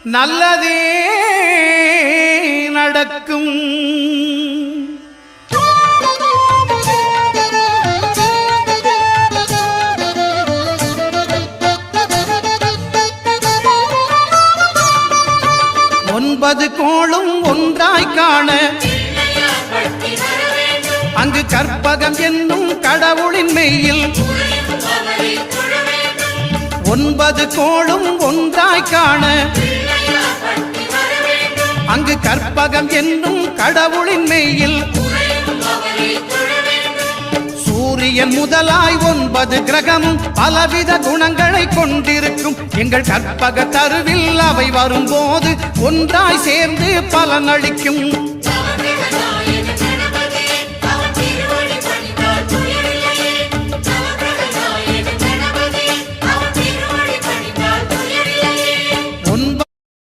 நல்லதே நடக்கும். 9 கோளும் ஒன்றாய் காண அங்கு கற்பகம் என்னும் கடவுளின் மெய்யில் 9 கோளும் ஒன்றாய் காண அங்கு கற்பகம் என்னும் கடவுளின் மெய்யில் சூரியன் முதலாய் 9 கிரகமும் பலவித குணங்களை கொண்டிருக்கும். எங்கள் கற்பக தருவில் அவை வரும்போது ஒன்றாய் சேர்ந்து பலனளிக்கும்.